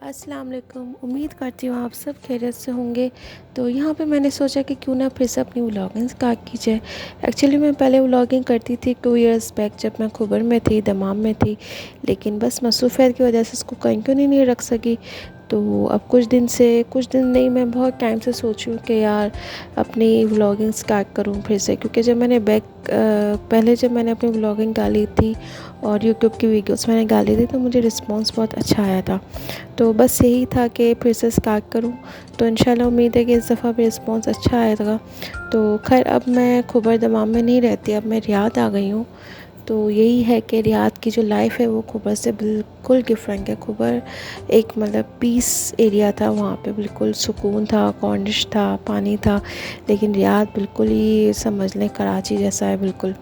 अस्सलाम वालेकुम। उम्मीद करती हूँ आप सब खैरियत से होंगे। तो यहाँ पे मैंने सोचा कि क्यों ना फिर से अपनी व्लॉगिंग स्टार्ट की जाए। एक्चुअली मैं पहले व्लॉगिंग करती थी 2 इयर्स बैक, जब मैं खुबर में थी, दमाम में थी, लेकिन बस मसरूफ़ियत की वजह से इसको कंटिन्यू नहीं रख सकी। तो अब कुछ दिन नहीं, मैं बहुत टाइम से सोच रही हूँ कि यार अपनी व्लॉगिंग स्टार्ट करूँ फिर से, क्योंकि पहले जब मैंने अपनी व्लॉगिंग डाली थी और यूट्यूब की वीडियोस मैंने डाली थी तो मुझे रिस्पांस बहुत अच्छा आया था। तो बस यही था कि फिर से स्टार्ट करूँ। तो इंशाल्लाह उम्मीद है कि इस दफ़ा भी रिस्पांस अच्छा आएगा। तो खैर, अब मैं खुबर दमाम में नहीं रहती, अब मैं रियाद आ गई हूँ। तो यही है कि रियाद की जो लाइफ़ है वो खुबर से बिल्कुल डिफरेंट है। खुबर एक मतलब पीस एरिया था, वहाँ पे बिल्कुल सुकून था, कॉर्निश था, पानी था। लेकिन रियाद बिल्कुल ही समझ लें कराची जैसा है बिल्कुल।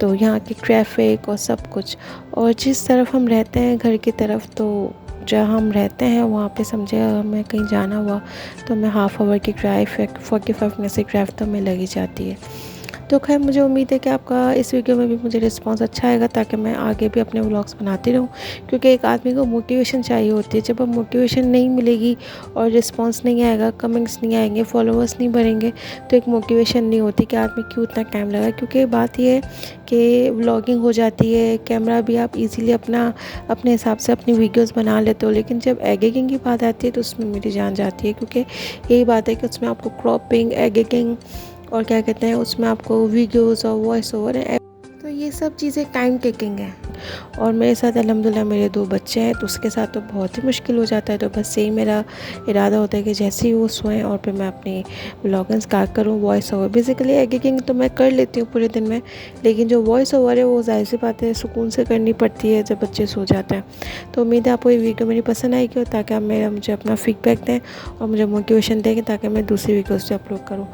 तो यहाँ की ट्रैफिक और सब कुछ, और जिस तरफ हम रहते हैं घर की तरफ, तो जहाँ हम रहते हैं वहाँ पे समझे हमें कहीं जाना हुआ तो हमें हाफ़ आवर की ड्राइव या 45 मिनट की ड्राइव तो हमें लगी जाती है। तो खैर, मुझे उम्मीद है कि आपका इस वीडियो में भी मुझे रिस्पांस अच्छा आएगा, ताकि मैं आगे भी अपने व्लॉग्स बनाती रहूँ। क्योंकि एक आदमी को मोटिवेशन चाहिए होती है। जब अब मोटिवेशन नहीं मिलेगी और रिस्पांस नहीं आएगा, कमेंट्स नहीं आएंगे, फॉलोअर्स नहीं बढ़ेंगे, तो एक मोटिवेशन नहीं होती कि आदमी क्यों इतना टाइम लगा। क्योंकि बात यह है कि व्लॉगिंग हो जाती है, कैमरा भी आप इजीली अपने हिसाब से अपनी वीडियोस बना लेते हो, लेकिन जब एडिटिंग की बात आती है तो उसमें मेरी जान जाती है। क्योंकि यही बात है कि उसमें आपको क्रॉपिंग, एडिटिंग और क्या कहते हैं, उसमें आपको वीडियोस और वॉइस ओवर, तो ये सब चीज़ें टाइम टेकिंग है। और मेरे साथ अल्हम्दुलिल्लाह मेरे 2 बच्चे हैं, तो उसके साथ तो बहुत ही मुश्किल हो जाता है। तो बस यही मेरा इरादा होता है कि जैसे ही वो सोएं और फिर मैं अपनी व्लॉगिंग स्टार्ट करूँ। वॉइस ओवर, बेसिकली एडिटिंग तो मैं कर लेती हूँ पूरे दिन में, लेकिन जो वॉइस ओवर है वो ज़ाहिर सी बात है सुकून से करनी पड़ती है जब बच्चे सो जाते हैं। तो उम्मीद है आपको ये वीडियो मेरी पसंद आएगी, और ताकि आप मुझे अपना फीडबैक दें और मुझे मोटिवेशन दें ताकि मैं दूसरी वीडियोज़ भी अपलोड करूँ।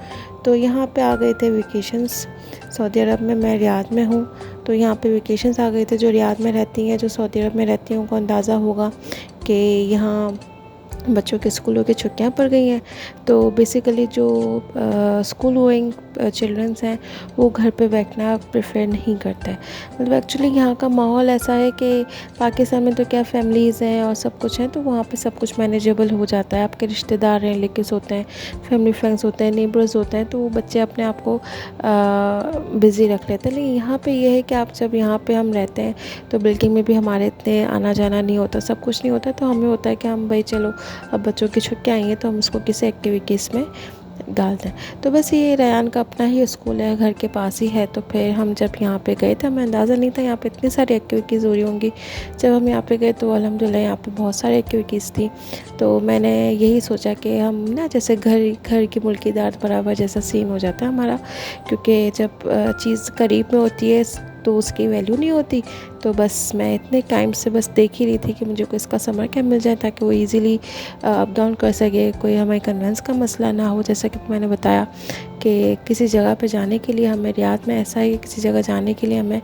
तो यहाँ पे आ गए थे वेकेशंस, सऊदी अरब में, मैं रियाद में हूँ। तो यहाँ पे वेकेशंस आ गए थे। जो रियाद में रहती हैं, जो सऊदी अरब में रहती हैं, उनको अंदाज़ा होगा कि यहाँ बच्चों के स्कूलों की छुट्टियां पड़ गई हैं। तो बेसिकली जो स्कूल गोइंग चिल्ड्रंस हैं वो घर पे बैठना प्रेफर नहीं करते हैं। मतलब एक्चुअली यहाँ का माहौल ऐसा है कि पाकिस्तान में तो क्या फैमिलीज़ हैं और सब कुछ है, तो वहाँ पे सब कुछ मैनेजेबल हो जाता है। आपके रिश्तेदार हैं, रिलेटिव्स होते हैं, फैमिली फ्रेंड्स होते हैं, नेबर्स होते हैं, तो वो बच्चे अपने आप को बिज़ी रख लेते हैं। लेकिन यहाँ पे ये है कि आप जब यहाँ पे हम रहते हैं तो बिल्डिंग में भी हमारे इतने आना जाना नहीं होता, सब कुछ नहीं होता। तो हमें होता है कि हम भाई चलो अब बच्चों की छुट्टियाँ आई हैं तो हम उसको किसी एक्टिविटीज़ में डाल दें। तो बस ये रेयान का अपना ही स्कूल है, घर के पास ही है। तो फिर हम जब यहाँ पे गए थे, हमें अंदाज़ा नहीं था यहाँ पे इतनी सारी एक्टिविटीज़ हो रही होंगी। जब हम यहाँ पे गए तो अल्हम्दुलिल्लाह यहाँ पे बहुत सारी एक्टिविटीज़ थी। तो मैंने यही सोचा कि हम ना जैसे घर की मुल्की दार बराबर जैसा सीन हो जाता है हमारा। क्योंकि जब चीज़ करीब में होती है तो उसकी वैल्यू नहीं होती। तो बस मैं इतने टाइम से बस देख ही रही थी कि मुझे कोई इसका समर कैंप मिल जाए, ताकि वो इजीली अप डाउन कर सके, कोई हमें कन्वेंस का मसला ना हो। जैसा कि मैंने बताया कि किसी जगह पे जाने के लिए हमें, रियाद में ऐसा है कि किसी जगह जाने के लिए हमें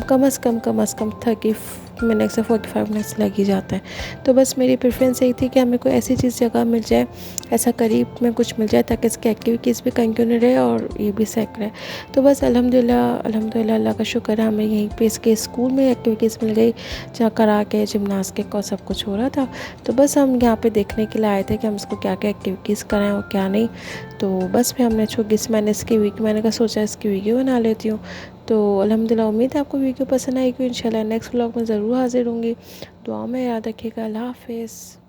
कम से कम 30 मिनट से 45 मिनट्स लग ही जाता है। तो बस मेरी प्रेफरेंस यही थी कि हमें कोई ऐसी जगह मिल जाए, ऐसा करीब में कुछ मिल जाए, ताकि इसकी एक्टिविटीज़ भी कंटिन्यू रहे और ये भी सेक रहे। तो बस अल्हम्दुलिल्लाह अल्लाह का शुक्र है, हमें यहीं पे इसके स्कूल में एक्टिविटीज़ मिल गई, जहाँ कराटे, जिमनास्टिक और सब कुछ हो रहा था। तो बस हम यहाँ पे देखने के लिए आए थे कि हम इसको क्या क्या एक्टिविटीज़ कराएं और क्या नहीं। तो बस फिर हमने छोटी सी मैंने कहा सोचा इसकी वीडियो बना लेती हूँ। तो अल्हम्दुलिल्लाह उम्मीद है आपको वीडियो पसंद आएगी। इंशाल्लाह नेक्स्ट व्लॉग में ज़रूर हाज़िर होंगी। दुआ में याद रखिएगा। अल्लाह हाफ़िज़।